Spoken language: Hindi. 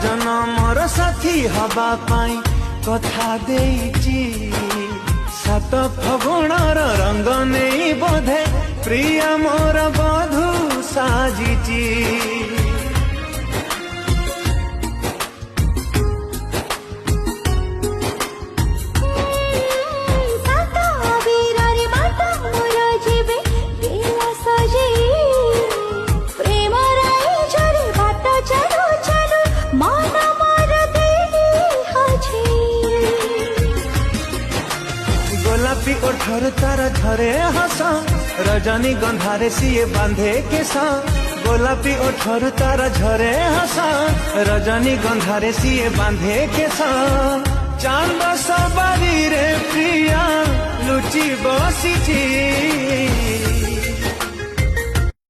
जनमर साथी हवा पाई कथा देइची सात फगुणर रंग नहीं बोधे प्रिया मोर बधू साजिची गोलापी ओठर तार झरे हस रजनी गंधारे सीए बांधे केसा गोलापी ओठर तार झरे हस रजनी गंधारे सीए बांधे केसा चांद सवारी रे प्रिया लुचि बसिची